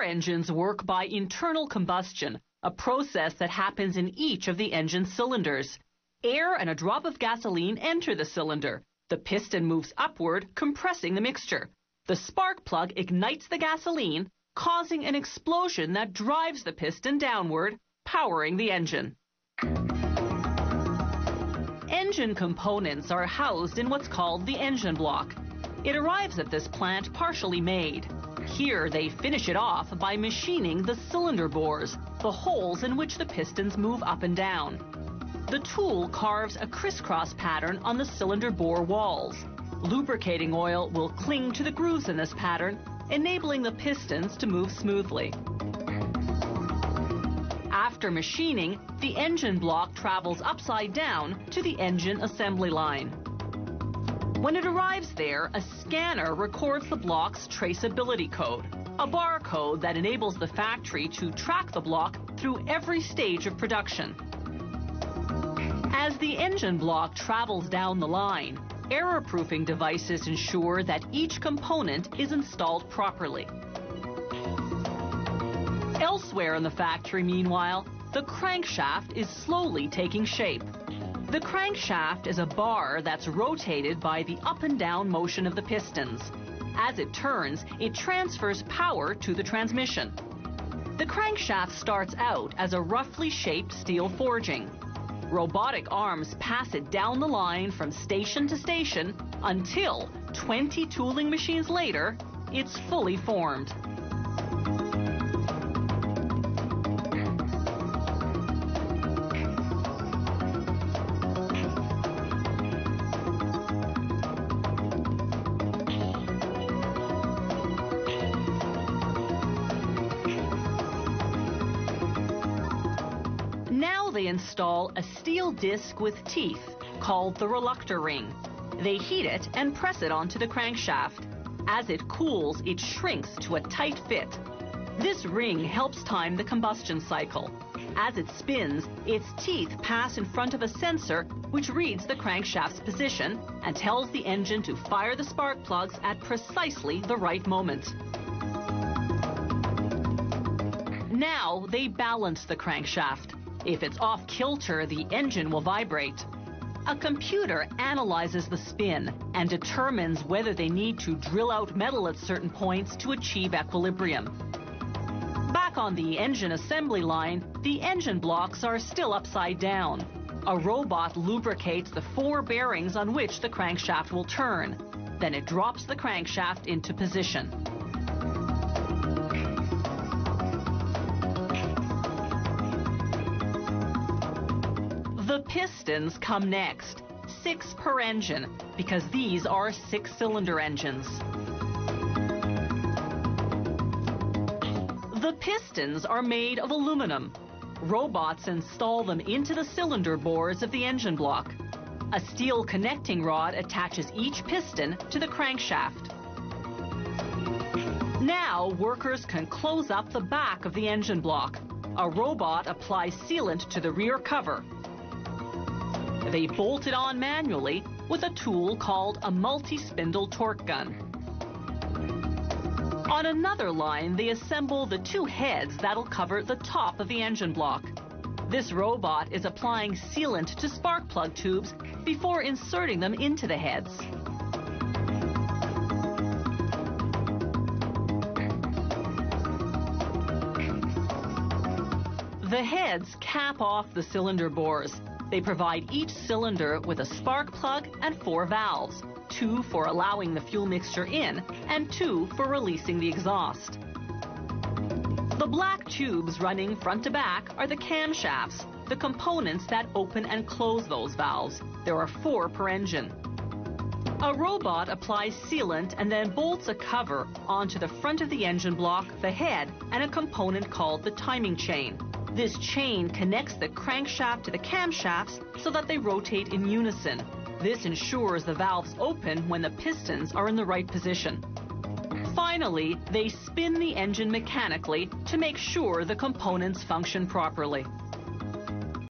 engines work by internal combustion, a process that happens in each of the engine cylinders. Air and a drop of gasoline enter the cylinder. The piston moves upward, compressing the mixture. The spark plug ignites the gasoline, causing an explosion that drives the piston downward, powering the engine. Engine components are housed in what's called the engine block. It arrives at this plant partially made. Here they finish it off by machining the cylinder bores, the holes in which the pistons move up and down. The tool carves a crisscross pattern on the cylinder bore walls. Lubricating oil will cling to the grooves in this pattern, enabling the pistons to move smoothly. After machining, the engine block travels upside down to the engine assembly line. When it arrives there, a scanner records the block's traceability code, a barcode that enables the factory to track the block through every stage of production. As the engine block travels down the line, error-proofing devices ensure that each component is installed properly. Elsewhere in the factory, meanwhile, the crankshaft is slowly taking shape. The crankshaft is a bar that's rotated by the up and down motion of the pistons. As it turns, it transfers power to the transmission. The crankshaft starts out as a roughly shaped steel forging. Robotic arms pass it down the line from station to station until 20 tooling machines later, it's fully formed. Now they install a steel disc with teeth called the reluctor ring. They heat it and press it onto the crankshaft. As it cools, it shrinks to a tight fit. This ring helps time the combustion cycle. As it spins, its teeth pass in front of a sensor which reads the crankshaft's position and tells the engine to fire the spark plugs at precisely the right moment. Now they balance the crankshaft. If it's off kilter, the engine will vibrate. A computer analyzes the spin and determines whether they need to drill out metal at certain points to achieve equilibrium. Back on the engine assembly line, the engine blocks are still upside down. A robot lubricates the 4 bearings on which the crankshaft will turn. Then it drops the crankshaft into position. The pistons come next, 6 per engine, because these are 6-cylinder engines. The pistons are made of aluminum. Robots install them into the cylinder bores of the engine block. A steel connecting rod attaches each piston to the crankshaft. Now workers can close up the back of the engine block. A robot applies sealant to the rear cover. They bolt it on manually with a tool called a multi-spindle torque gun. On another line, they assemble the 2 heads that'll cover the top of the engine block. This robot is applying sealant to spark plug tubes before inserting them into the heads. The heads cap off the cylinder bores. They provide each cylinder with a spark plug and 4 valves, 2 for allowing the fuel mixture in and 2 for releasing the exhaust. The black tubes running front to back are the camshafts, the components that open and close those valves. There are 4 per engine. A robot applies sealant and then bolts a cover onto the front of the engine block, the head, and a component called the timing chain. This chain connects the crankshaft to the camshafts so that they rotate in unison. This ensures the valves open when the pistons are in the right position. Finally, they spin the engine mechanically to make sure the components function properly.